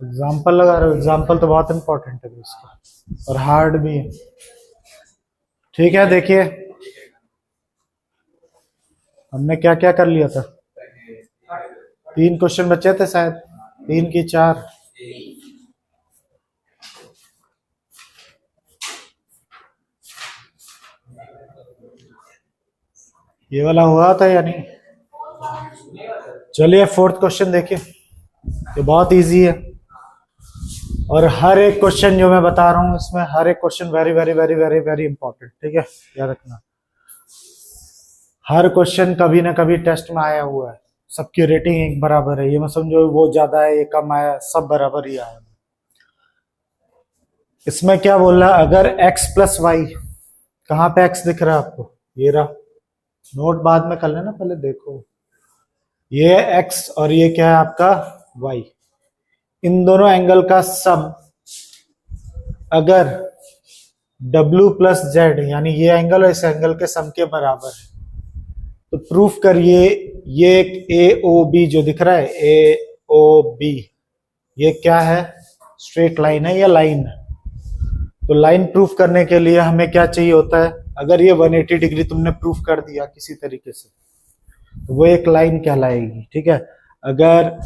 Example लगा रहे हो? एग्जाम्पल तो बहुत इंपॉर्टेंट है इसका, और हार्ड भी है। ठीक है, देखिए हमने क्या क्या कर लिया था। 3 क्वेश्चन बचे थे शायद, 3 की 4। ये वाला हुआ था या नहीं? चलिए 4th क्वेश्चन देखिए, ये बहुत इजी है। और हर एक क्वेश्चन जो मैं बता रहा हूं इसमें हर एक question very very very very very important, ठीक है, याद रखना। हर क्वेश्चन कभी ना कभी टेस्ट में आया हुआ है, सबकी रेटिंग एक बराबर है, ये मत समझो वो ज्यादा है ये कम आया, सब बराबर ही आया। इसमें क्या बोल रहा है, अगर x प्लस वाई, कहां पे x दिख रहा है आपको, ये रहा, नोट बाद में कर लेना, पहले देखो, ये x और ये क्या है आपका y, इन दोनों एंगल का सम अगर w प्लस जेड, यानी ये एंगल और इस एंगल के सम के बराबर है, तो प्रूफ करिए ये एक ए ओ बी जो दिख रहा है, ए ओ बी, ये क्या है, स्ट्रेट लाइन है या लाइन है। तो लाइन प्रूफ करने के लिए हमें क्या चाहिए होता है, अगर ये 180 डिग्री तुमने प्रूफ कर दिया किसी तरीके से, तो वो एक लाइन कहलाएगी, ठीक है। अगर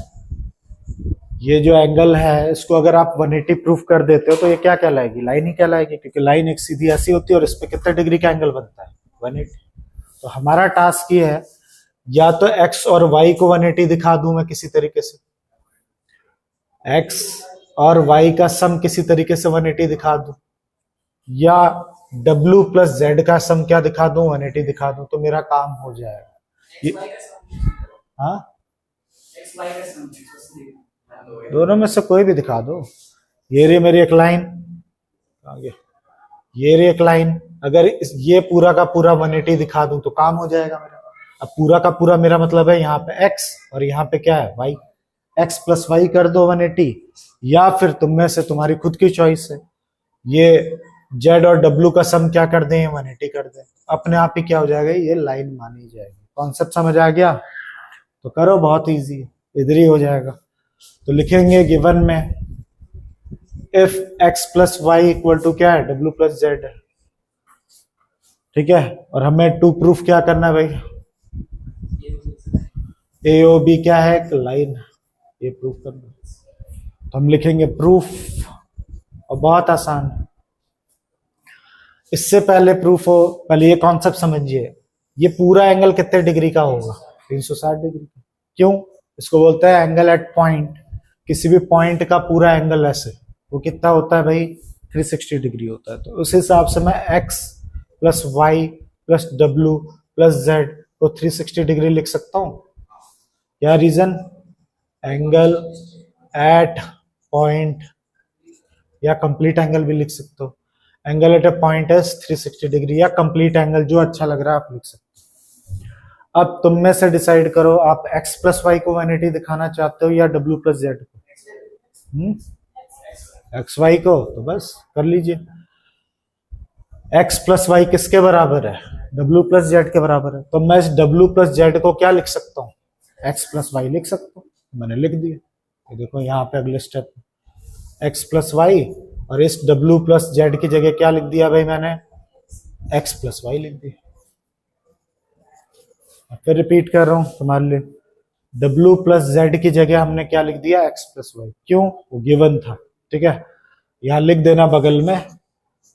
ये जो एंगल है इसको अगर आप 180 प्रूफ कर देते हो तो ये क्या कहलाएगी, लाइन ही कहलाएगी, क्योंकि लाइन एक सीधी ऐसी होती है और इस पे कितने डिग्री का एंगल बनता है, 180। तो हमारा टास्क ये है, या तो x और y को 180 दिखा दूं मैं किसी तरीके से, x और y का सम किसी तरीके से 180 दिखा दूं, या w प्लस जेड का सम क्या दिखा दूं, 180 दिखा दूं, तो मेरा काम हो जाएगा। हाँ, दोनों में से कोई भी दिखा दो। ये रही मेरी एक लाइन, आगे ये रही एक लाइन, अगर ये पूरा का पूरा 180 दिखा दूं तो काम हो जाएगा मेरा। अब पूरा का पूरा मेरा मतलब है यहाँ पे x और यहाँ पे क्या है y, x प्लस वाई कर दो 180, या फिर तुम में से तुम्हारी खुद की चॉइस है, ये z और w का सम क्या कर दें, 180 कर दें, अपने आप ही क्या हो जाएगा, ये लाइन मानी जाएगी। कॉन्सेप्ट समझ आ गया? तो करो, बहुत इजी, इधर ही हो जाएगा। तो लिखेंगे गिवन में if x plus y equal to क्या है, w प्लस जेड है, ठीक है। और हमें टू प्रूफ क्या करना है भाई, ए ओ बी क्या है, एक लाइन, ये प्रूफ करना। तो हम लिखेंगे प्रूफ, और बहुत आसान है। इससे पहले प्रूफ हो, पहले ये कॉन्सेप्ट समझिए, ये पूरा एंगल कितने डिग्री का होगा, 360 डिग्री का। क्यों? इसको बोलते हैं एंगल एट पॉइंट। किसी भी पॉइंट का पूरा एंगल ऐसे वो कितना होता है भाई, 360 डिग्री होता है। तो उस हिसाब से मैं x प्लस वाई प्लस डब्ल्यू प्लस जेड को 360 डिग्री लिख सकता हूं। क्या रीजन, एंगल एट पॉइंट, या कंप्लीट एंगल भी लिख सकते हो, एंगल एट अ पॉइंट है 360 डिग्री, या कंप्लीट एंगल, जो अच्छा लग रहा है आप लिख सकते हो। अब तुम में से डिसाइड करो, आप x प्लस वाई को 180 दिखाना चाहते हो या w प्लस जेड को, एक्स वाई को, तो बस कर लीजिए। x प्लस वाई किसके बराबर है, w प्लस जेड के बराबर है, तो मैं इस w प्लस जेड को क्या लिख सकता हूँ, x प्लस वाई लिख सकता हूँ, मैंने लिख दिया। तो देखो यहाँ पे अगले स्टेप, x प्लस वाई, और इस w प्लस जेड की जगह क्या लिख दिया भाई मैंने, x प्लस वाई लिख दिया। फिर रिपीट कर रहा हूं तुम्हारे लिए, w प्लस जेड की जगह हमने क्या लिख दिया, x प्लस वाई, क्यों, वो गिवन था, ठीक है। यहां लिख देना बगल में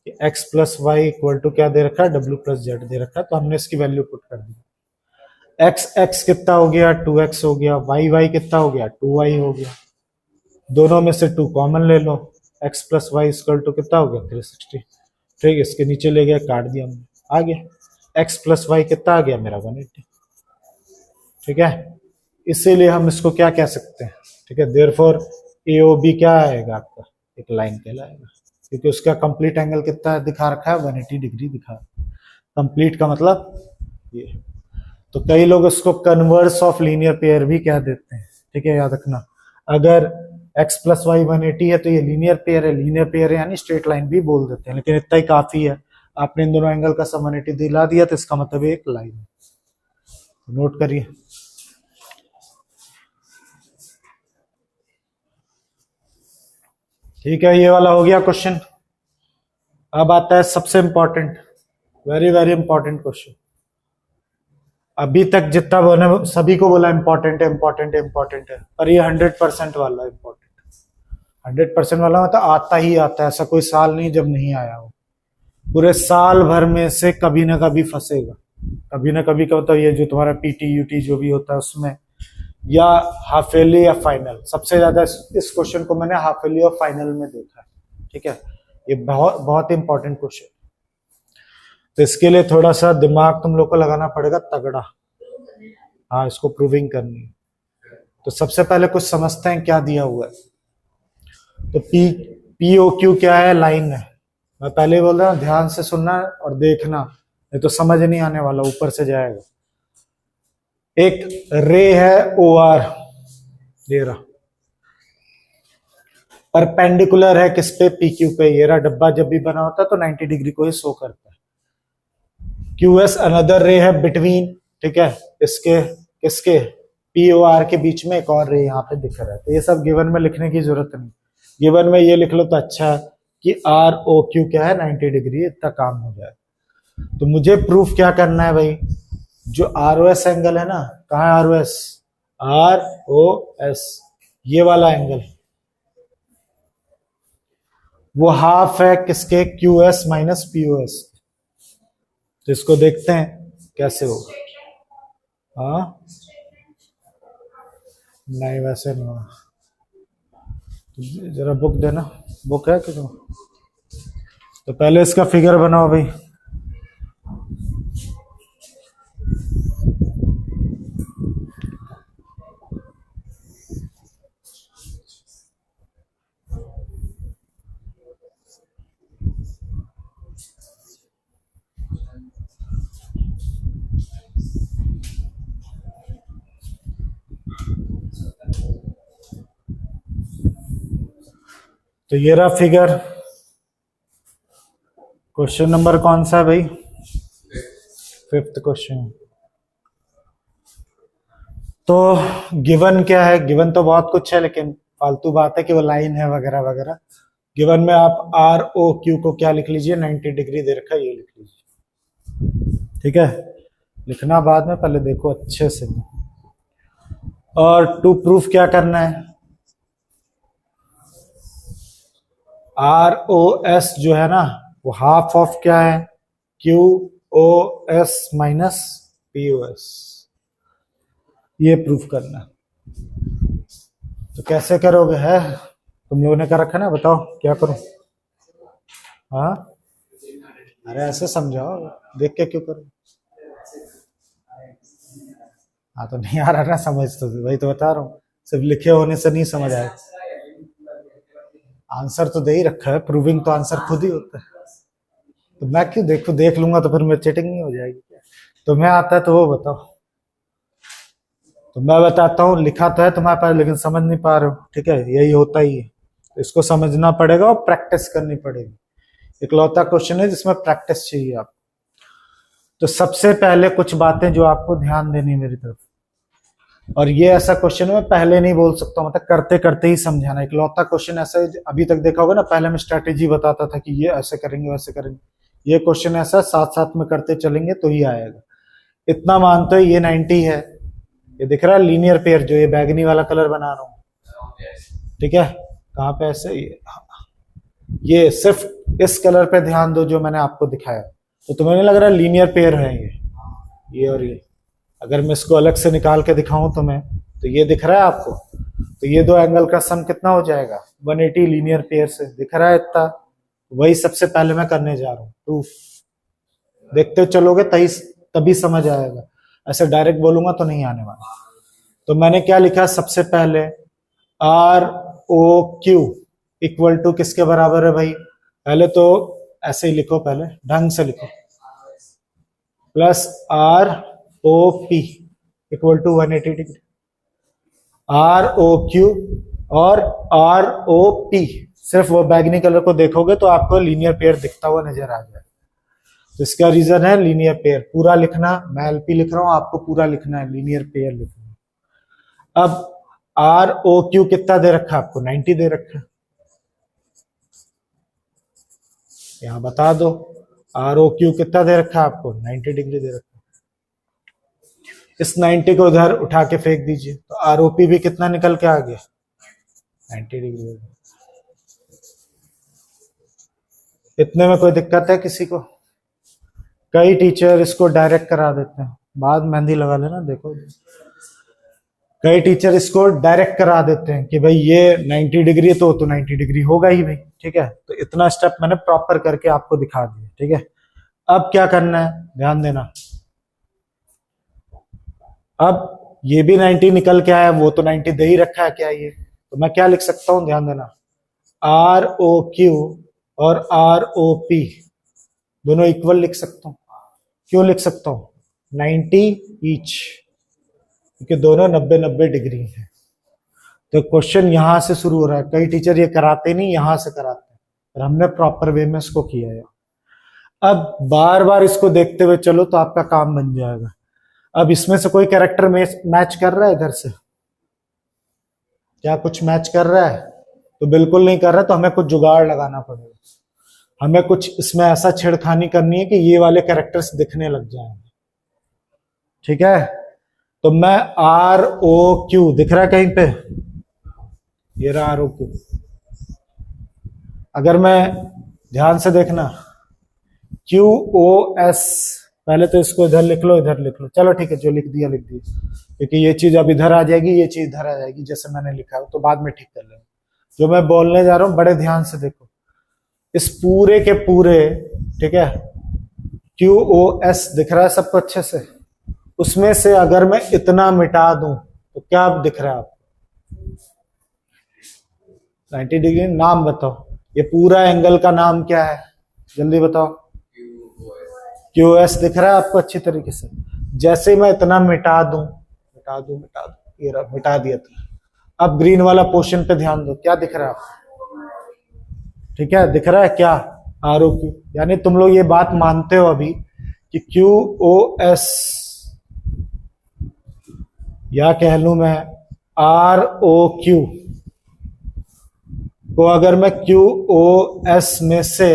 कि x plus y equal to क्या दे रखा है, w प्लस जेड दे रखा है, तो हमने इसकी वैल्यू पुट कर दी। x कितना हो गया, 2x हो गया, y कितना हो गया, 2y हो गया, दोनों में से 2 कॉमन ले लो, x plus y equal to कितना हो गया, 360, ठीक है। इसके नीचे ले गया, काट दिया हमने, आ गया x प्लस वाई कितना आ गया मेरा, 180, ठीक है। इसीलिए हम इसको क्या कह सकते हैं, ठीक है, देयरफॉर AOB क्या आएगा आपका, एक लाइन कहलाएगा, क्योंकि उसका कंप्लीट एंगल कितना दिखा रखा है, 180 डिग्री दिखा, कंप्लीट का मतलब ये। तो कई लोग उसको कन्वर्स ऑफ लीनियर पेयर भी कह देते हैं, ठीक है, याद रखना। अगर x प्लस वाई 180 है तो ये लीनियर पेयर है, लीनियर पेयर है यानी स्ट्रेट लाइन भी बोल देते हैं, लेकिन इतना ही काफी है, आपने इन दोनों एंगल का सम 180 दिला दिया तो इसका मतलब एक लाइन है। नोट करिए, ठीक है, ये वाला हो गया क्वेश्चन। अब आता है सबसे important, very very important question. अभी तक जितना मैंने सभी को बोला इंपॉर्टेंट है इंपॉर्टेंट है इंपॉर्टेंट है, पर ये 100% वाला इंपॉर्टेंट, 100% वाला मतलब आता ही आता है, ऐसा कोई साल नहीं जब नहीं आया हो। पूरे साल भर में से कभी ना कभी फंसेगा, कभी ना कभी का मतलब ये जो तुम्हारा पीटी यूटी जो भी होता है उसमें, या हाफ ईयरली या फाइनल। सबसे ज्यादा इस क्वेश्चन को मैंने हाफ ईयरली और फाइनल में देखा है। ठीक है, ये बहुत बहुत इंपॉर्टेंट क्वेश्चन, तो इसके लिए थोड़ा सा दिमाग तुम लोग को लगाना पड़ेगा तगड़ा। हाँ, इसको प्रूविंग करनी है। तो सबसे पहले कुछ समझते हैं क्या दिया हुआ है। तो पी ओ क्यू क्या है, लाइन है। मैं पहले ही बोल रहा हूँ, ध्यान से सुनना और देखना, नहीं तो समझ नहीं आने वाला, ऊपर से जाएगा। एक रे है ओ आर, ये रहा, परपेंडिकुलर है किस पे, पी क्यू पे। ये रहा, डब्बा जब भी बना होता है तो 90 डिग्री को ही शो करता है। क्यू एस अनदर रे है बिटवीन, ठीक है, इसके किसके, पी ओ आर के बीच में एक और रे यहाँ पे दिख रहा है। तो ये सब गिवन में लिखने की जरूरत नहीं, गिवन में ये लिख लो तो अच्छा है कि आर ओ क्यू क्या है, 90 डिग्री, इतना काम हो जाए। तो मुझे प्रूफ क्या करना है भाई, जो आर ओ एस एंगल है ना, कहाँ है R O S, R O S, ये वाला एंगल, वो हाफ है किसके, Q S minus P O S. तो इसको देखते हैं कैसे होगा। हाँ, नहीं वैसे नहीं होगा, तो जरा बुक देना, बुक है कि तुम, तो पहले इसका फिगर बनाओ भाई। तो ये रहा फिगर। क्वेश्चन नंबर कौन सा है भाई, 5th क्वेश्चन। तो गिवन क्या है, गिवन तो बहुत कुछ है, लेकिन फालतू बात है कि वो लाइन है वगैरह वगैरह। गिवन में आप आर ओ क्यू को क्या लिख लीजिए, 90 डिग्री दे रखा है, ये लिख लीजिए। ठीक है, लिखना बाद में, पहले देखो अच्छे से। और टू प्रूफ क्या करना है, आर ओ एस जो है ना, वो हाफ ऑफ क्या है, Q O S minus P O S, ये प्रूफ करना। तो कैसे करोगे, है तुम लोगों ने कर रखा ना, बताओ क्या करूं। हाँ, अरे ऐसे समझाओ, देख के क्यों करो। हाँ, तो नहीं आ रहा ना समझ, तो वही तो बता रहा हूँ, सिर्फ लिखे होने से नहीं समझ आए। आंसर तो दे ही रखा है, प्रूविंग तो आंसर खुद ही होता है। तो मैं क्यों देखूं, देख लूंगा तो फिर मेरी चीटिंग नहीं हो जाएगी। तुम्हें आता है तो वो बताओ। तो मैं बताता हूँ, लिखा तो है तुम्हारे पास लेकिन समझ नहीं पा रहे हो। ठीक है, यही होता ही है, तो इसको समझना पड़ेगा और प्रैक्टिस करनी पड़ेगी। इकलौता क्वेश्चन है जिसमें प्रैक्टिस चाहिए आप। तो सबसे पहले कुछ बातें जो आपको ध्यान देनी मेरी तरफ, और ये ऐसा क्वेश्चन मैं पहले नहीं बोल सकता, मतलब करते करते ही समझाना। इकलौता क्वेश्चन ऐसा है, अभी तक देखा होगा ना, पहले मैं स्ट्रेटेजी बताता था कि ये ऐसे करेंगे वैसे करेंगे, ये क्वेश्चन ऐसा साथ साथ में करते चलेंगे तो ही आएगा। इतना मानते हो ये 90 है, ये दिख रहा है लीनियर पेयर, जो ये बैगनी वाला कलर बना रहा हूं, ठीक है, कहाँ पे ऐसे, ये सिर्फ इस कलर पे ध्यान दो जो मैंने आपको दिखाया, तो तुम्हें नहीं लग रहा लीनियर पेयर है ये और ये। अगर मैं इसको अलग से निकाल के दिखाऊं तुम्हें, तो ये दिख रहा है आपको, तो ये दो एंगल का सम कितना हो जाएगा, 180 लीनियर पेयर से दिख रहा है इतना। वही सबसे पहले मैं करने जा रहा हूँ प्रूफ, देखते चलोगे तभी समझ आएगा, ऐसे डायरेक्ट बोलूंगा तो नहीं आने वाला। तो मैंने क्या लिखा सबसे पहले, R O Q equal to किसके बराबर है भाई, पहले तो ऐसे ही लिखो, पहले ढंग से लिखो, plus R O P equal to 180 degree. R O Q और आर ओ पी, सिर्फ वो बैगनी कलर को देखोगे तो आपको लीनियर पेयर दिखता हुआ नजर आ जाए। तो इसका रीजन है लीनियर पेयर, पूरा लिखना, मैं एलपी लिख रहा हूं, आपको पूरा लिखना है, लीनियर पेयर लिखना। अब आर ओ क्यू कितना दे रखा है आपको, 90 दे रखा है, यहाँ बता दो। आर ओ क्यू कितना दे रखा है आपको, 90 डिग्री दे रखा है। इस 90 को उधर उठा के फेंक दीजिए, तो आर ओ पी भी कितना निकल के आ गया, 90 डिग्री हो गया। इतने में कोई दिक्कत है किसी को? कई टीचर इसको डायरेक्ट करा देते हैं, बाद मेहंदी लगा लेना देखो। कई टीचर इसको डायरेक्ट करा देते हैं कि भाई ये 90 डिग्री है तो 90 डिग्री होगा ही भाई, ठीक है। तो इतना स्टेप मैंने प्रॉपर करके आपको दिखा दिया, ठीक है। अब क्या करना है, ध्यान देना। अब ये भी 90 निकल के आया, वो तो 90 दे ही रखा है क्या ये, तो मैं क्या लिख सकता हूं, ध्यान देना। आर ओ क्यू और आर ओ पी दोनों इक्वल लिख सकता हूं। क्यों लिख सकता हूं, 90 ईच, क्योंकि दोनों 90-90 डिग्री हैं। तो क्वेश्चन यहां से शुरू हो रहा है। कई टीचर ये कराते नहीं, यहां से कराते हैं, और हमने प्रॉपर वे में इसको किया है। अब बार बार इसको देखते हुए चलो तो आपका काम बन जाएगा। अब इसमें से कोई कैरेक्टर मैच कर रहा है इधर से, क्या कुछ मैच कर रहा है? तो बिल्कुल नहीं कर रहा, तो हमें कुछ जुगाड़ लगाना पड़ेगा। हमें कुछ इसमें ऐसा छेड़खानी करनी है कि ये वाले कैरेक्टर्स दिखने लग जाएंगे, ठीक है। तो मैं आर ओ क्यू दिख रहा है कहीं पे, ये रहा आर ओ क्यू। अगर मैं ध्यान से देखना, क्यू ओ एस, पहले तो इसको इधर लिख लो, इधर लिख लो, चलो ठीक है, जो लिख दिया लिख दिया, क्योंकि ये चीज अब इधर आ जाएगी, ये चीज इधर आ जाएगी, जैसे मैंने लिखा है, तो बाद में ठीक कर लेंगे। जो मैं बोलने जा रहा हूं बड़े ध्यान से देखो, इस पूरे के पूरे, ठीक है, क्यू ओ एस दिख रहा है सबको अच्छे से। उसमें से अगर मैं इतना मिटा दूं तो क्या दिख रहा है आपको, 90 डिग्री। नाम बताओ, ये पूरा एंगल का नाम क्या है, जल्दी बताओ। क्यू एस दिख रहा है आपको अच्छी तरीके से। जैसे मैं इतना मिटा दूं, ये रहा, मिटा दिया था। अब ग्रीन वाला पोर्शन पे ध्यान दो, क्या दिख रहा है आपको, ठीक है, दिख रहा है क्या, आर ओ क्यू। यानी तुम लोग ये बात मानते हो अभी कि क्यू ओ एस, या कह लू मैं आर ओ क्यू को, अगर मैं क्यू ओ एस में से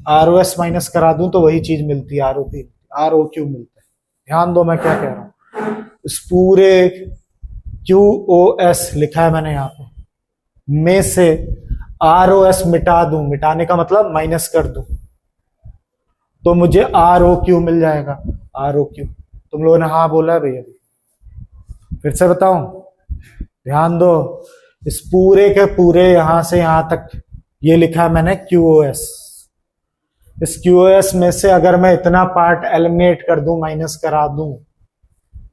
आर ओ एस माइनस करा दूं तो वही चीज मिलती है, R O P, R O Q मिलता है। ध्यान दो मैं क्या कह रहा हूं, इस पूरे क्यू ओ एस लिखा है मैंने यहां पे, में से आर ओ एस मिटा दूं, मिटाने का मतलब माइनस कर दूं, तो मुझे आर ओ क्यू मिल जाएगा। आर ओ क्यू, तुम लोगों ने हाँ बोला है भैया, फिर से बताऊं, ध्यान दो। इस पूरे के पूरे यहां से यहां तक ये लिखा है मैंने क्यू ओ एस। इस क्यू ओ एस में से अगर मैं इतना पार्ट एलिमिनेट कर दूं, माइनस करा दूं,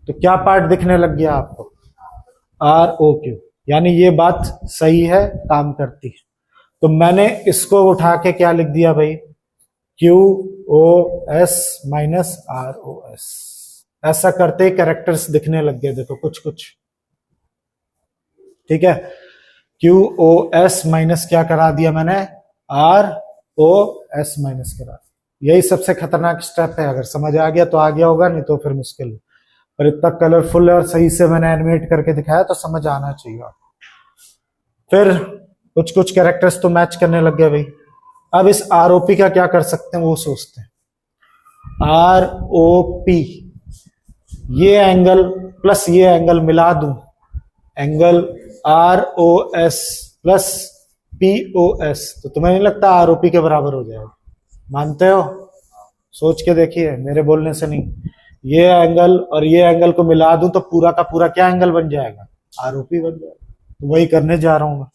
तो क्या पार्ट दिखने लग गया आपको, आर ओ क्यू। यानी ये बात सही है, काम करती है। तो मैंने इसको उठा के क्या लिख दिया भाई, Q O S minus R O S. ऐसा करते ही कैरेक्टर्स दिखने लग गए, देखो कुछ कुछ, ठीक है। क्यू ओ एस माइनस क्या करा दिया मैंने, आर ओ एस माइनस करा दिया। यही सबसे खतरनाक स्टेप है, अगर समझ आ गया तो आ गया होगा, नहीं तो फिर मुश्किल है। पर इतना कलरफुल और सही से मैंने एनिमेट करके दिखाया तो समझ आना चाहिए। फिर कुछ कुछ कैरेक्टर्स तो मैच करने लग गए भाई। अब इस आर ओ पी का क्या कर सकते हैं वो सोचते हैं। आर ओ पी, ये एंगल प्लस ये एंगल मिला दूं, angle R O S plus P O S, तो तुम्हें नहीं लगता आर ओ पी के बराबर हो जाएगा? मानते हो? सोच के देखिए, मेरे बोलने से नहीं। ये एंगल और ये एंगल को मिला दूं तो पूरा का पूरा क्या एंगल बन जाएगा, आर ओ पी बन जाएगा। तो वही करने जा रहा हूं।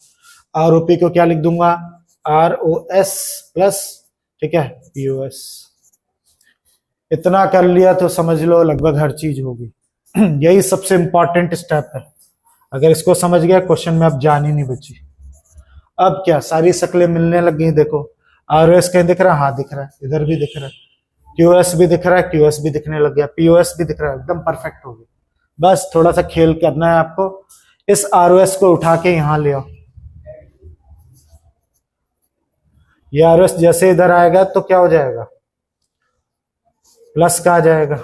आर ओ पी को क्या लिख दूंगा, आर ओ एस प्लस, ठीक है, पी ओ एस। इतना कर लिया तो समझ लो लगभग हर चीज होगी। यही सबसे इंपॉर्टेंट स्टेप है। अगर इसको समझ गया, क्वेश्चन में अब जान ही नहीं बची। अब क्या, सारी शक्लें मिलने लग गई। देखो आर ओ एस कहीं दिख रहा है, हाँ दिख रहा है, इधर भी दिख रहा है, क्यू एस भी दिख रहा है, क्यू एस भी दिखने लग गया, पी ओ एस भी दिख रहा है, एकदम परफेक्ट हो गया। बस थोड़ा सा खेल करना है आपको। इस आर ओ एस को उठा के यहां ले आओ। ये आर ओ एस जैसे इधर आएगा तो क्या हो जाएगा, प्लस का आ जाएगा,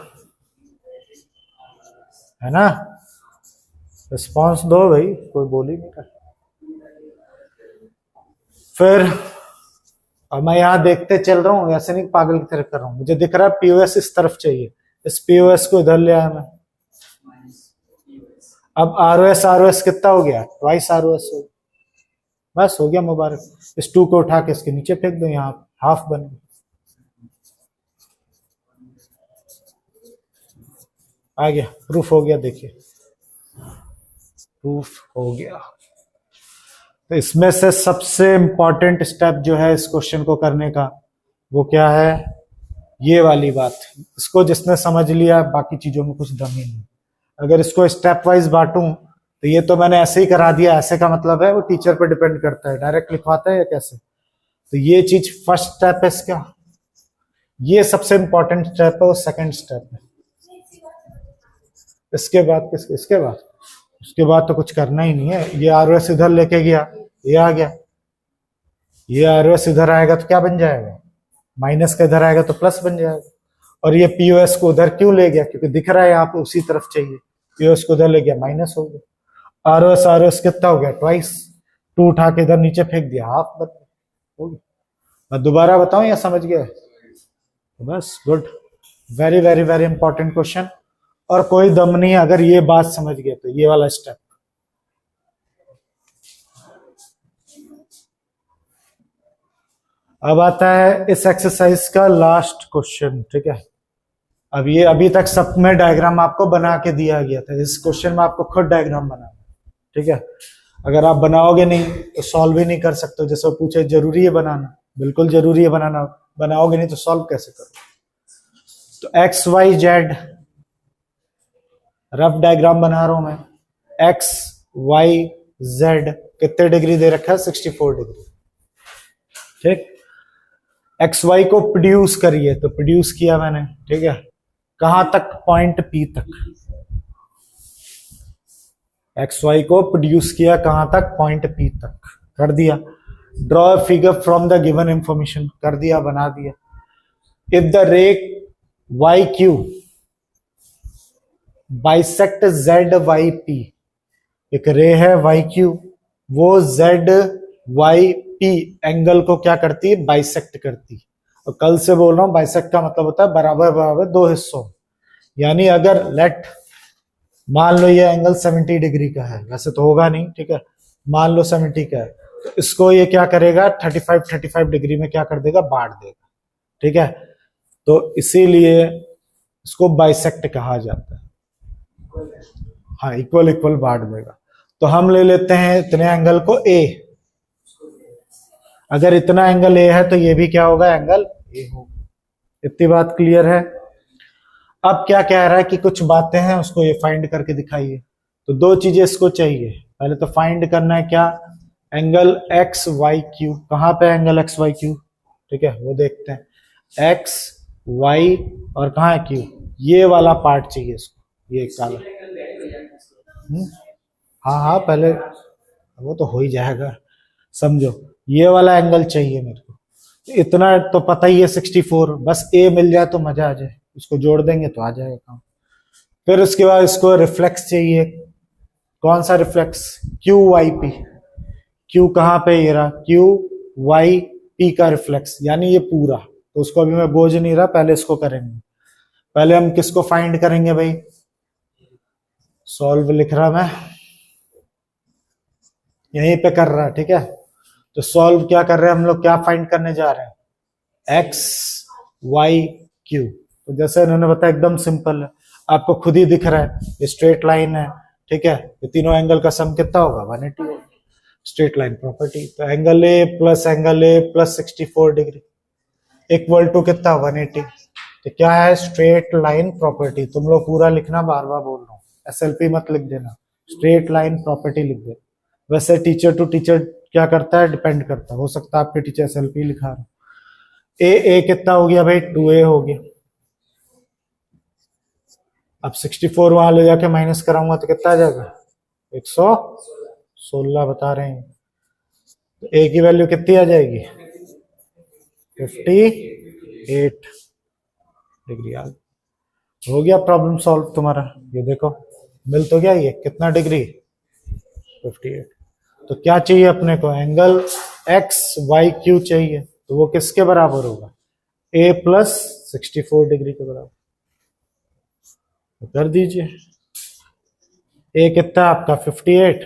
है ना। रिस्पॉन्स दो भाई, कोई बोल ही नहीं रहा। फिर और मैं यहाँ देखते चल रहा हूँ, ऐसे नहीं पागल की तरह कर रहा हूँ, मुझे दिख रहा है पीओएस इस तरफ चाहिए, इस पीओएस को इधर ले आया मैं। अब आरओएस कितना हो गया, ट्वाइस आरओएस हो, बस हो गया मुबारक। इस 2 को उठा के इसके नीचे फेंक दो, यहाँ हाफ बन गया, आ गया, प्रूफ हो गया, देखिए प्रूफ हो गया। तो इसमें से सबसे इंपॉर्टेंट स्टेप जो है इस क्वेश्चन को करने का, वो क्या है, ये वाली बात। इसको जिसने समझ लिया, बाकी चीजों में कुछ दम ही नहीं। अगर इसको स्टेप वाइज बांटूं तो ये तो मैंने ऐसे ही करा दिया, ऐसे का मतलब है वो टीचर पे डिपेंड करता है, डायरेक्ट लिखवाता है या कैसे। तो ये चीज फर्स्ट स्टेप है इसका, ये सबसे इंपॉर्टेंट स्टेप है, वो सेकंड स्टेप है। इसके बाद इसके बाद उसके बाद तो कुछ करना ही नहीं है। ये आरओएस इधर लेके गया, ये आ गया, ये आरओएस इधर आएगा तो क्या बन जाएगा, माइनस का इधर आएगा तो प्लस बन जाएगा। और ये पीओएस को उधर क्यों ले गया, क्योंकि दिख रहा है यहाँ पे उसी तरफ चाहिए, पीओएस को उधर ले गया, माइनस हो गया। आरओएस कितना हो गया, ट्वाइस, 2 उठा के इधर नीचे फेंक दिया, हाफ बन हो गया। मैं दोबारा बताऊं या समझ गया, तो बस good, very very very important question. और कोई दम नहीं है, अगर ये बात समझ गए तो ये वाला स्टेप। अब आता है इस एक्सरसाइज का लास्ट क्वेश्चन, ठीक है। अब ये अभी तक सब में डायग्राम आपको बना के दिया गया था, इस क्वेश्चन में आपको खुद डायग्राम बनाना, ठीक है। अगर आप बनाओगे नहीं तो सॉल्व ही नहीं कर सकते। जैसे पूछे जरूरी है बनाना, बिल्कुल जरूरी है बनाना, बनाओगे नहीं तो सॉल्व कैसे करोगे। तो X Y Z rough diagram बना रहा हूं मैं। एक्स वाई जेड कितने डिग्री दे रखा है, 64 डिग्री, ठीक। एक्स वाई को प्रोड्यूस करिए, तो प्रोड्यूस किया मैंने, ठीक है। कहां तक, पॉइंट पी तक। एक्स वाई को प्रोड्यूस किया कहां तक, पॉइंट पी तक, कर दिया। Draw figure from the given information, कर दिया, बना दिया। If the ray Y Q bisect Z Y P, एक रे है वाई क्यू, वो जेड वाई पी एंगल को क्या करती है, बाइसेक्ट करती है। और कल से बोल रहा हूं, बाइसेक्ट का मतलब होता है बराबर बराबर 2 हिस्सों। यानी अगर लेट मान लो ये एंगल 70 डिग्री का है, वैसे तो होगा नहीं, ठीक है, मान लो 70 का है, तो इसको ये क्या करेगा, 35 डिग्री में क्या कर देगा, बांट देगा, ठीक है। तो इसीलिए इसको बाइसेक्ट कहा जाता है। हाँ, इक्वल इक्वल बांट देगा। तो हम ले लेते हैं इतने एंगल को ए, अगर इतना एंगल ए है तो ये भी क्या होगा, एंगल ए होगा। इतनी बात क्लियर है। अब क्या कह रहा है कि कुछ बातें हैं उसको ये फाइंड करके दिखाइए। तो 2 चीजें इसको चाहिए, पहले तो फाइंड करना है क्या, एंगल एक्स वाई क्यू। कहां पे एंगल एक्स वाई क्यू, ठीक है, वो देखते हैं। एक्स वाई और कहाँ है क्यू, ये वाला पार्ट चाहिए इसको, ये काला। हाँ हाँ, पहले वो तो हो ही जाएगा, समझो, ये वाला एंगल चाहिए मेरे को। इतना तो पता ही है 64, बस ए मिल जाए तो मजा आ जाए, इसको जोड़ देंगे तो आ जाएगा काम। फिर उसके बाद इसको रिफ्लेक्स चाहिए। कौन सा reflex, Q Y P. Q कहाँ पे, ये रहा, क्यू वाई पी का रिफ्लेक्स, यानी ये पूरा। तो उसको अभी मैं बोझ नहीं रहा, पहले इसको करेंगे। पहले हम किसको फाइंड करेंगे भाई, सॉल्व लिख रहा मैं, यहीं पे कर रहा, ठीक है। तो सॉल्व क्या कर रहे हैं हम लोग, क्या फाइंड करने जा रहे हैं, एक्स वाई क्यू। तो जैसे इन्होंने बताया एकदम सिंपल है, आपको खुद ही दिख रहा है, ये स्ट्रेट लाइन है, ठीक है। ये तीनों एंगल का सम कितना होगा, 180 होगा, स्ट्रेट लाइन प्रॉपर्टी। तो angle A plus 64 degree equal to कितना, 180। तो क्या है, स्ट्रेट लाइन प्रॉपर्टी। तुम लोग पूरा लिखना, बार बार बोल रहा हूँ, एसएलपी मत लिख देना, स्ट्रेट लाइन प्रॉपर्टी लिख दे। वैसे टीचर टू टीचर क्या करता है, डिपेंड करता है, हो सकता है आपके टीचर एसएलपी लिखा रहे। ए कितना हो गया भाई, 2a हो गया। अब 64 वहां ले जाके माइनस कराऊंगा तो कितना आ जाएगा, 116 बता रहे हैं। तो ए की वैल्यू कितनी आ जाएगी, 58 डिग्री आ गई। हो गया प्रॉब्लम सॉल्व तुम्हारा। ये देखो मिल तो गया, ये कितना डिग्री, 58। तो क्या चाहिए अपने को, एंगल एक्स वाई क्यू चाहिए। तो वो किसके बराबर होगा, ए प्लस 64 डिग्री के बराबर। तो कर दीजिए, ए कितना है आपका 58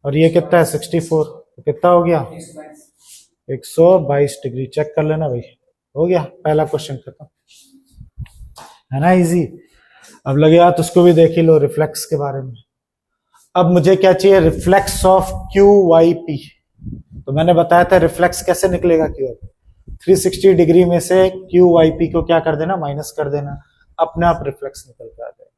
और ये कितना है 64, तो कितना हो गया 122 डिग्री। चेक कर लेना भाई, हो गया पहला क्वेश्चन खत्म, है ना इजी। अब लगे यार तो उसको भी देख ही लो, रिफ्लेक्स के बारे में। अब मुझे क्या चाहिए, reflex of Q Y P. तो मैंने बताया था रिफ्लेक्स कैसे निकलेगा क्यू वाई पी, 360 डिग्री में से क्यू वाई पी को क्या कर देना, माइनस कर देना, अपने आप रिफ्लेक्स निकल के आ जाएगा।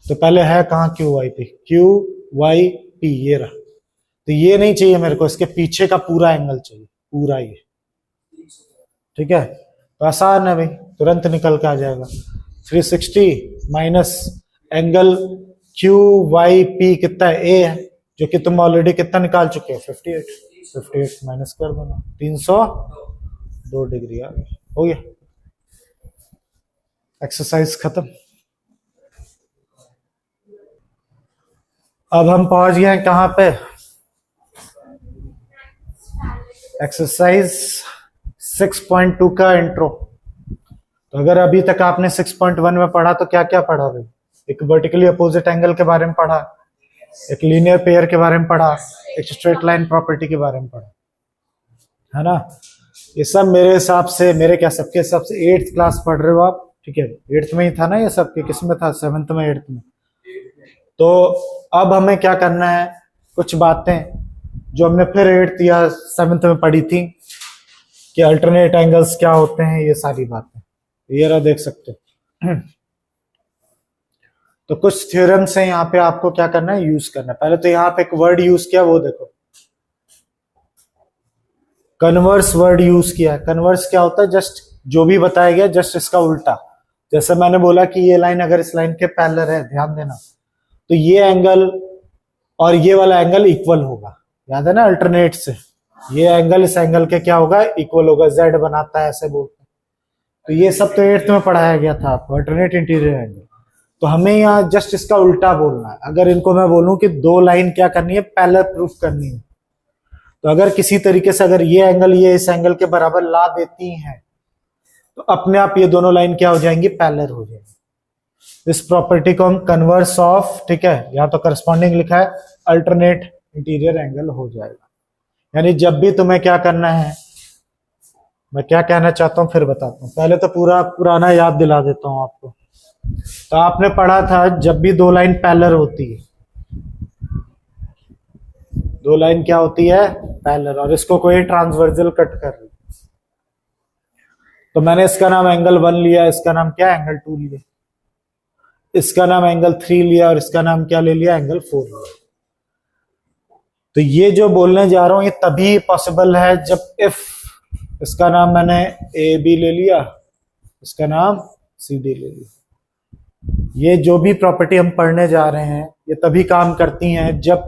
तो पहले है कहाँ Q Y P, Q Y P ये रहा। तो ये नहीं चाहिए मेरे को, इसके पीछे का पूरा एंगल चाहिए, पूरा ये, ठीक है। तो आसान है भाई, तुरंत निकल के आ जाएगा। 360 minus angle Q Y P कितना है, ए है, जो कि तुम ऑलरेडी कितना निकाल चुके हो 58 माइनस कर देना, 302 डिग्री आ गया, हो गया एक्सरसाइज खत्म। अब हम पहुंच गए हैं कहां पे, एक्सरसाइज 6.2 का इंट्रो। तो अगर अभी तक आपने 6.1 में पढ़ा तो क्या क्या पढ़ा भाई, एक वर्टिकली अपोजिट एंगल के बारे में पढ़ा, एक लीनियर पेयर के बारे में पढ़ा, एक स्ट्रेट लाइन प्रॉपर्टी के बारे में पढ़ा, है ना। ये सब मेरे हिसाब से, मेरे क्या सबके हिसाब से 8th क्लास पढ़ रहे हो आप, ठीक है। 8th में ही था ना ये सब, के किस में था, 7th में 8th में। तो अब हमें क्या करना है, कुछ बातें जो हमने फिर 8th या 7th में पढ़ी थी कि अल्टरनेट एंगल्स क्या होते हैं, ये सारी बातें ये रहा, देख सकते हो। तो कुछ थ्योरम्स हैं यहाँ पे, आपको क्या करना है, यूज करना है। पहले तो यहाँ पे एक वर्ड यूज किया, वो देखो कन्वर्स वर्ड यूज किया है। कन्वर्स क्या होता है, जस्ट जो भी बताया गया जस्ट इसका उल्टा। जैसे मैंने बोला कि ये लाइन अगर इस लाइन के पैरेलल है, ध्यान देना, तो ये एंगल और ये वाला एंगल इक्वल होगा, याद है ना, अल्टरनेट से ये एंगल इस एंगल के क्या होगा, इक्वल होगा, जेड बनाता है ऐसे बोलते हैं। तो ये सब तो 8th में पढ़ाया गया था आपको, अल्टरनेट इंटीरियर एंगल। तो हमें यहाँ जस्ट इसका उल्टा बोलना है। अगर इनको मैं बोलूं कि दो लाइन क्या करनी है, पैरेलल प्रूफ करनी है, तो अगर किसी तरीके से अगर ये एंगल ये इस एंगल के बराबर ला देती हैं, तो अपने आप ये दोनों लाइन क्या हो जाएंगी, पैरेलल हो जाएंगी। इस प्रॉपर्टी को हम कन्वर्स ऑफ, ठीक है, यहाँ तो करस्पॉन्डिंग लिखा है, अल्टरनेट इंटीरियर एंगल हो जाएगा। यानी जब भी तुम्हें क्या करना है, मैं क्या कहना चाहता हूं फिर बताता हूं, पहले तो पूरा पुराना याद दिला देता हूं आपको। तो आपने पढ़ा था जब भी दो लाइन पैरेलल होती है, दो लाइन क्या होती है, पैरेलल, और इसको कोई ट्रांसवर्सल कट कर रही, तो मैंने इसका नाम एंगल 1 लिया, इसका नाम क्या, एंगल 2 लिया, इसका नाम एंगल 3 लिया, और इसका नाम क्या ले लिया, एंगल 4 लिया। तो ये जो बोलने जा रहा हूं ये तभी पॉसिबल है जब इफ इसका नाम मैंने ए बी ले लिया, इसका नाम सी डी ले लिया। ये जो भी प्रॉपर्टी हम पढ़ने जा रहे हैं ये तभी काम करती हैं जब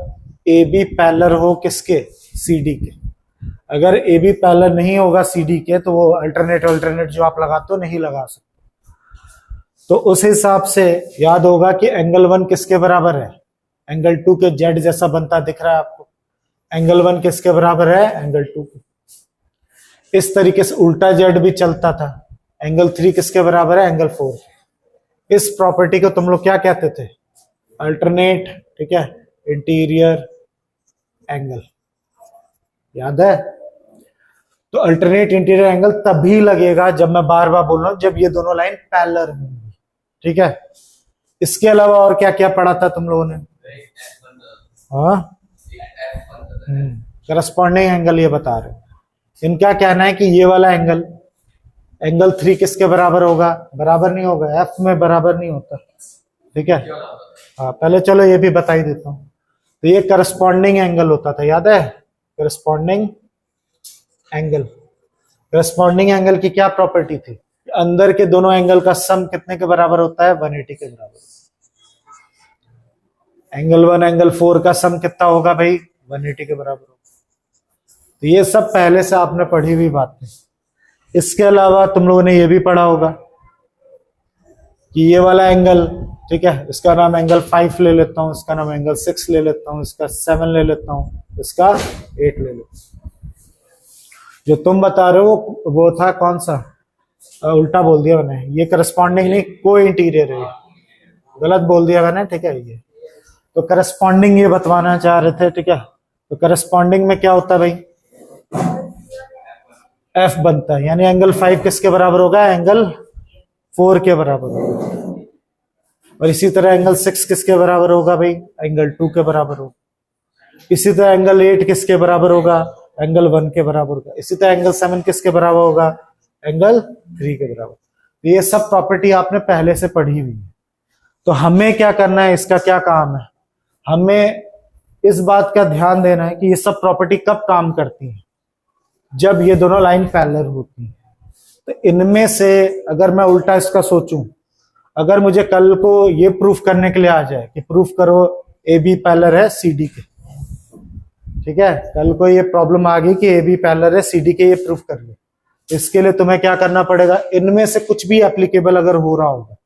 ए बी पैरेलल हो किसके, सी डी के। अगर ए बी पैरेलल नहीं होगा सी डी के तो वो अल्टरनेट जो आप लगाते हो नहीं लगा सकते। तो उस हिसाब से याद होगा कि एंगल 1 किसके बराबर है, एंगल 2 के जेड जैसा बनता दिख रहा है आपको। एंगल 1 किसके बराबर है, एंगल 2 के। इस तरीके से उल्टा जेड भी चलता था। एंगल 3 किसके बराबर है, एंगल 4। इस प्रॉपर्टी को तुम लोग क्या कहते थे, अल्टरनेट, ठीक है, इंटीरियर एंगल, याद है। तो अल्टरनेट इंटीरियर एंगल तभी लगेगा, जब मैं बार बार बोल रहा हूं, जब ये दोनों लाइन पैरेलल होंगी, ठीक है। इसके अलावा और क्या क्या पढ़ा था तुम लोगों ने, हाँ, करस्पॉन्डिंग एंगल ये बता रहे। इनका कहना है कि ये वाला एंगल, एंगल 3 किसके बराबर होगा, बराबर नहीं होगा, एफ में बराबर नहीं होता, ठीक है। हाँ, पहले चलो ये भी बता ही देता हूं। तो ये करस्पॉन्डिंग एंगल होता था, याद है, करस्पॉन्डिंग एंगल। करस्पॉन्डिंग एंगल की क्या प्रॉपर्टी थी, अंदर के दोनों एंगल का सम कितने के बराबर होता है, 180 के बराबर। एंगल 1 एंगल 4 का सम कितना होगा भाई, 180 के बराबर होगा। तो ये सब पहले से आपने पढ़ी हुई बातें। इसके अलावा तुम लोगों ने ये भी पढ़ा होगा कि ये वाला एंगल, ठीक है, इसका नाम एंगल 5 ले लेता हूं, इसका नाम एंगल 6 ले लेता हूं, इसका 7 ले लेता हूं, इसका 8 ले लेता हूं। जो तुम बता रहे हो वो था कौन सा, उल्टा बोल दिया मैंने, ये करस्पॉन्डिंग नहीं, को इंटीरियर है, गलत बोल दिया मैंने, ठीक है। ये तो करस्पॉन्डिंग ये बतवाना चाह रहे थे, ठीक है। तो करस्पॉन्डिंग में क्या होता है भाई, एफ बनता है, यानी एंगल 5 किसके बराबर होगा, एंगल 4 के बराबर होगा। और इसी तरह एंगल 6 किसके बराबर होगा भाई, एंगल 2 के बराबर होगा। इसी तरह एंगल 8 किसके बराबर होगा, एंगल 1 के बराबर होगा। इसी तरह एंगल 7 किसके बराबर होगा, एंगल 3 के बराबर। तो ये सब प्रॉपर्टी आपने पहले से पढ़ी हुई है। तो हमें क्या करना है, इसका क्या काम है, हमें इस बात का ध्यान देना है कि ये सब प्रॉपर्टी कब काम करती है, जब ये दोनों लाइन पैरेलल होती है। तो इनमें से अगर मैं उल्टा इसका सोचूं, अगर मुझे कल को ये प्रूफ करने के लिए आ जाए कि प्रूफ करो ए बी पैरेलल है सी डी के, ठीक है, कल को ये प्रॉब्लम आ गई कि ए बी पैरेलल है सी डी के, ये प्रूफ कर ले, इसके लिए तुम्हें क्या करना पड़ेगा, इनमें से कुछ भी एप्लीकेबल अगर हो रहा होगा,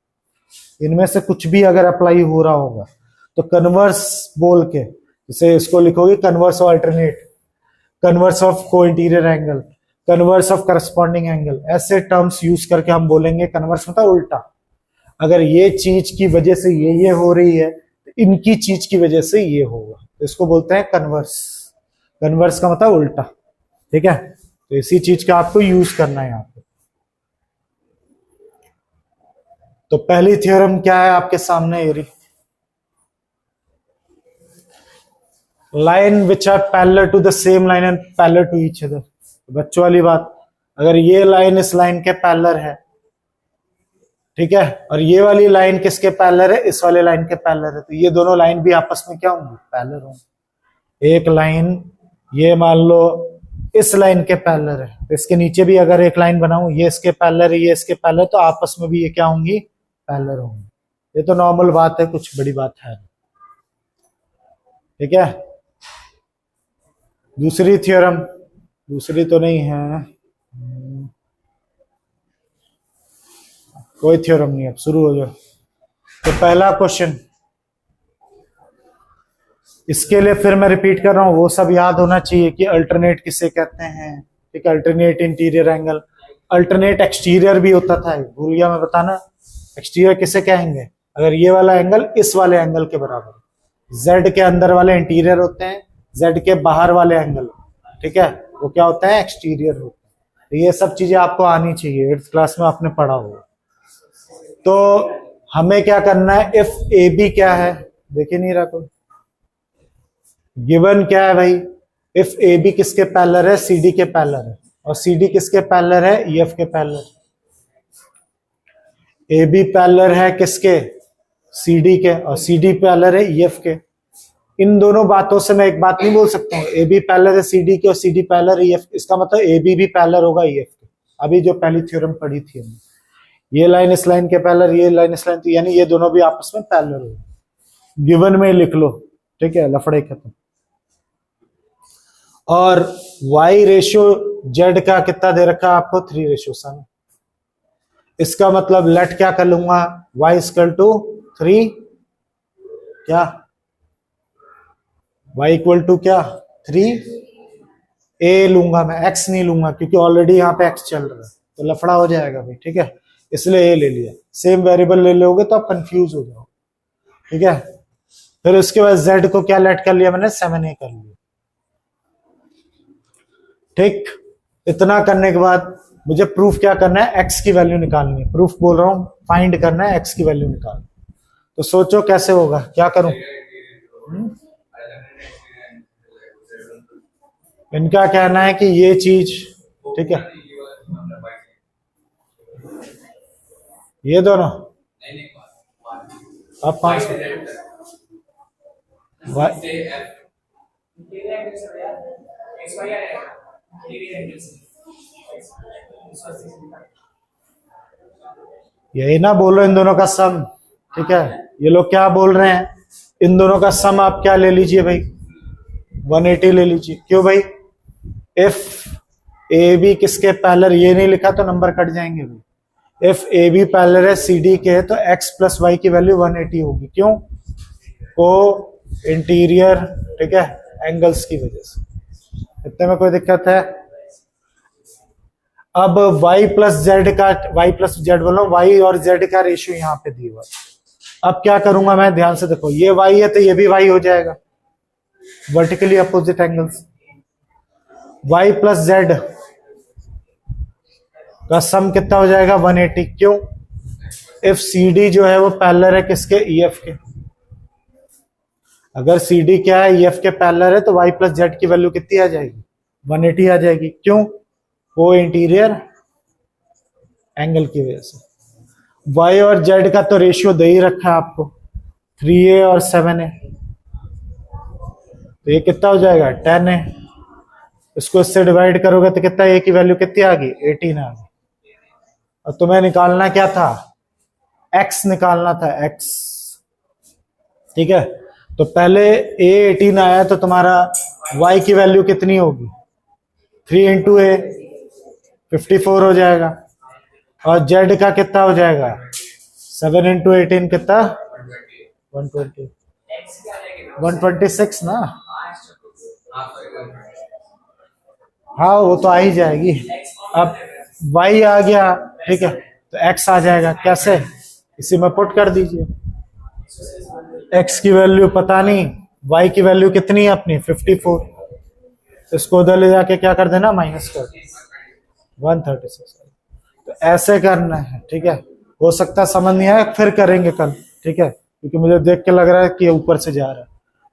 इनमें से कुछ भी अगर अप्लाई हो रहा होगा, तो कन्वर्स बोल के, जैसे इसको लिखोगे converse of alternate, converse of को interior angle, converse of corresponding angle, ऐसे टर्म्स यूज करके हम बोलेंगे कन्वर्स मतलब उल्टा। अगर ये चीज की वजह से ये हो रही है, तो इनकी चीज की वजह से ये होगा, तो इसको बोलते हैं कन्वर्स। कन्वर्स का मतलब उल्टा, ठीक है। तो इसी चीज का आपको यूज करना है यहाँ पे। तो पहली थ्योरम क्या है आपके सामने, ये रही, line which are parallel to the same line and parallel to each other. बच्चों वाली बात, अगर ये लाइन इस लाइन के पैरेलल है, ठीक है, और ये वाली लाइन किसके पैरेलल है, इस वाले लाइन के पैरेलल है, तो ये दोनों लाइन भी आपस में क्या होंगी, पैरेलल होंगी। एक लाइन ये मान लो इस लाइन के पैरेलल है, तो इसके नीचे भी अगर एक लाइन बनाऊं, ये इसके पैरेलल है, ये इसके पैरेलल है, तो आपस में भी ये क्या होंगी, पैरेलल होंगी। ये तो नॉर्मल बात है, कुछ बड़ी बात है, ठीक है। दूसरी थ्योरम, दूसरी तो नहीं है, कोई थ्योरम नहीं, अब शुरू हो जाओ। तो पहला क्वेश्चन, इसके लिए फिर मैं रिपीट कर रहा हूं, वो सब याद होना चाहिए कि अल्टरनेट किसे कहते हैं, ठीक है, alternate interior angle, alternate exterior भी होता था, भूल गया मैं बताना। एक्सटीरियर किसे कहेंगे, अगर ये वाला एंगल इस वाले एंगल के बराबर, जेड के अंदर वाले इंटीरियर होते हैं, जेड के बाहर वाले एंगल, ठीक है, वो क्या होता है, एक्सटीरियर होता है। तो ये सब चीजें आपको आनी चाहिए, 8th क्लास में आपने पढ़ा होगा। तो हमें क्या करना है, इफ ए बी क्या है, देखे नहीं रहा कोई, गिवन क्या है भाई, इफ ए बी किसके पैरेलल है, सी डी के पैरेलल है, और सी डी किसके पैरेलल है, ई एफ के पैरेलल। ए बी पैरेलल है किसके, सी डी के, और सी डी पैरेलल है ई एफ के। इन दोनों बातों से मैं एक बात नहीं बोल सकता हूँ, ए बी पैरेलल है सी डी के और C D parallel E F, इसका मतलब ए बी भी पैरेलल होगा ई एफ के। अभी जो पहली थ्योरम पढ़ी थी हमने, ये लाइन इस लाइन के पैरेलल, ये लाइन इस लाइन, तो यानी ये दोनों भी आपस में पैरेलल होगा। गिवन में लिख लो, ठीक है, लफड़े खत्म। और y रेशियो z का कितना दे रखा है आपको, 3:7। इसका मतलब लेट क्या कर लूंगा, y इक्वल टू 3, क्या y इक्वल टू क्या 3 a लूंगा मैं, x नहीं लूंगा क्योंकि ऑलरेडी यहाँ पे x चल रहा है, तो लफड़ा हो जाएगा भाई, ठीक है, इसलिए a ले लिया। सेम वेरिएबल ले लोगे तो आप कंफ्यूज हो जाओ, ठीक है। फिर उसके बाद z को क्या लेट कर लिया मैंने, 7a कर लिया, ठीक। इतना करने के बाद मुझे प्रूफ क्या करना है, x की वैल्यू निकालनी है, प्रूफ बोल रहा हूं, फाइंड करना है x की वैल्यू निकाल। तो सोचो कैसे होगा, क्या करूं, इनका कहना है कि ये चीज, ठीक है, ये दोनों अब 5 यही ना बोलो इन दोनों का सम, ठीक है। ये लोग क्या बोल रहे हैं, इन दोनों का सम आप क्या ले लीजिए भाई, 180 ले लीजिए। क्यों भाई, इफ ए बी किसके पैरेलल, ये नहीं लिखा तो नंबर कट जाएंगे भाई। इफ ए बी पैरेलल है सी डी के, तो x प्लस वाई की वैल्यू 180 होगी। क्यों, को इंटीरियर, ठीक है, एंगल्स की वजह से। इतने में कोई दिक्कत है, अब y प्लस जेड का y प्लस जेड बोलो y और z का रेशियो यहाँ पे दिया हुआ है। अब क्या करूंगा मैं, ध्यान से देखो, ये y है तो ये भी y हो जाएगा, vertically opposite angles. y plus Z का सम कितना हो जाएगा 180। क्यों? इफ CD जो है वो पैरेलल है किसके, EF के। अगर CD क्या है, EF के पैरेलल है, तो y प्लस जेड की वैल्यू कितनी आ जाएगी, 180 आ जाएगी। क्यों? वो इंटीरियर एंगल की वजह से। y और z का तो रेशियो दे ही रखा है आपको, 3a और 7a, तो ये कितना हो जाएगा 10a। इसको इससे डिवाइड करोगे तो कितना, a की वैल्यू कितनी आ गई 18 आ गई। और तुम्हें निकालना क्या था, x निकालना था, x। ठीक है, तो पहले a 18 आया तो तुम्हारा y की वैल्यू कितनी होगी, 3 इंटू a 54 हो जाएगा। और z का कितना हो जाएगा, 7 इंटू 18 कितना, 120, 126 ना। हाँ वो तो आ ही जाएगी। अब y आ गया, ठीक है, तो x आ जाएगा। कैसे, इसी में पुट कर दीजिए। x की वैल्यू पता नहीं, y की वैल्यू कितनी है अपनी 54, इसको उधर ले जाके क्या कर देना, माइनस कर 136। तो ऐसे करना है, ठीक है। हो सकता है समझ नहीं आया, फिर करेंगे कल, ठीक है, क्योंकि मुझे देख के लग रहा है कि ऊपर से जा रहा है।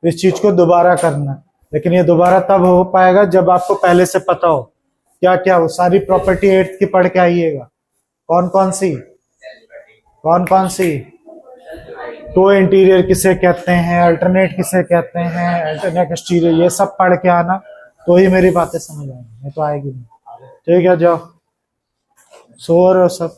तो इस चीज को दोबारा करना है, लेकिन ये दोबारा तब हो पाएगा जब आपको पहले से पता हो क्या क्या हो। सारी प्रॉपर्टी 8th की पढ़ के आइएगा। कौन कौन सी, तो इंटीरियर किसे कहते हैं, अल्टरनेट किसे कहते हैं, अल्टरनेट एक्सटीरियर, ये सब पढ़ के आना, तो ही मेरी बातें समझ आएंगी, नहीं तो आएगी नहीं। ठीक है, जाओ सो रहे हो सब।